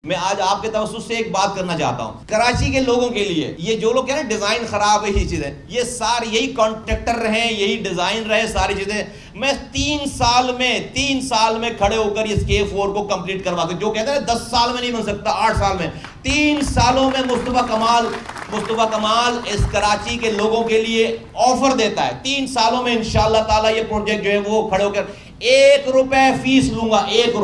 मैं आज आपके तवज्जुह से एक बात करना चाहता हूं। कराची के लोगों के लिए ये जो लोग कह रहे हैं डिजाइन खराब है, ये चीजें, ये सारे यही कॉन्ट्रैक्टर रहे, यही डिजाइन रहे, सारी चीजें मैं 3 साल में खड़े होकर इस K4 को कंप्लीट करवा दूं। जो कहते हैं 10 साल में नहीं बन सकता, 8 साल में, 3 सालों में मुस्तफा कमाल इस कराची के लोगों के लिए ऑफर देता है। 3 सालों में इंशाअल्लाह ताला ये प्रोजेक्ट जो है वो खड़े होकर 1 रुपए फीस लूंगा, 1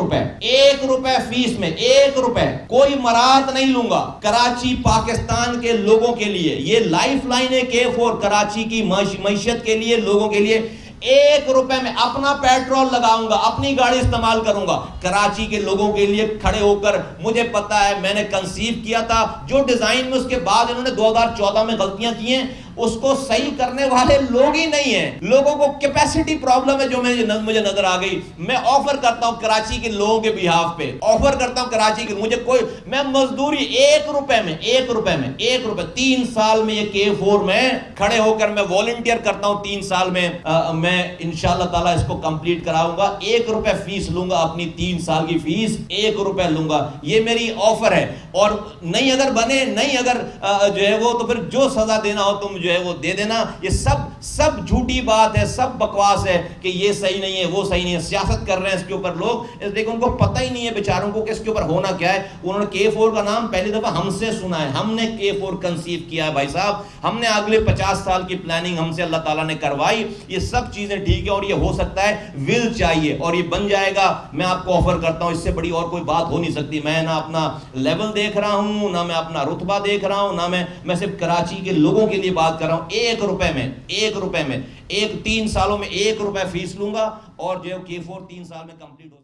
रुपए फीस में 1 रुपए, कोई मराहत नहीं लूंगा। कराची पाकिस्तान के लोगों के लिए ये लाइफ लाइन है K4, कराची की मईशत के लिए, लोगों के लिए 1 रुपए में अपना पेट्रोल लगाऊंगा, अपनी गाड़ी इस्तेमाल करूंगा, कराची के लोगों के लिए खड़े होकर। मुझे पता है मैंने कंसीव किया था जो डिजाइन में, उसके बाद इन्होंने 2014 में गलतियां की हैं, उसको सही करने वाले लोग ही नहीं हैं। लोगों को कैपेसिटी प्रॉब्लम है जो मुझे नजर आ गई। मैं ऑफर करता हूं कराची के लोगों के बिहाफ पे, ऑफर करता हूं कराची के, मुझे कोई, मैं मजदूरी 1 रुपए में 3 साल में ये K4 में खड़े होकर मैं वॉलंटियर करता हूं। 3 साल में मैं इंशाअल्लाह ताला इसको कंप्लीट कराऊंगा। 1 रुपए फीस लूंगा, अपनी 3 साल की फीस 1 रुपए लूंगा। ये मेरी ऑफर है। और नहीं अगर बने, नहीं अगर जो है वो, तो फिर जो सजा देना हो तुम जो है वो दे देना। ये सब झूठी बात है, सब बकवास है कि ये सही नहीं है, वो सही नहीं है। सियासत कर रहे हैं इसके ऊपर लोग, देखो उनको पता ही नहीं है बेचारों को कि इसके ऊपर होना क्या है। उन्होंने K4 का नाम पहली दफा हमसे सुना है, हमने K4 कंसीव किया है भाई साहब, हमने अगले 50 साल की प्लानिंग हमसे अल्लाह ताला ने करवाई। ये सब चीजें ठीक है और ये हो सकता है, विल चाहिए और ये बन जाएगा। मैं आपको ऑफर करता हूं, इससे बड़ी और कोई बात हो नहीं सकती। मैं ना अपना लेवल देख रहा हूं, ना मैं अपना रुतबा देख रहा हूं, ना मैं सिर्फ कराची के लोगों के लिए बात कर रहा हूं। 1 रुपए में 3 सालों में 1 रुपए फीस लूंगा और जो K4 3 साल में कंप्लीट हो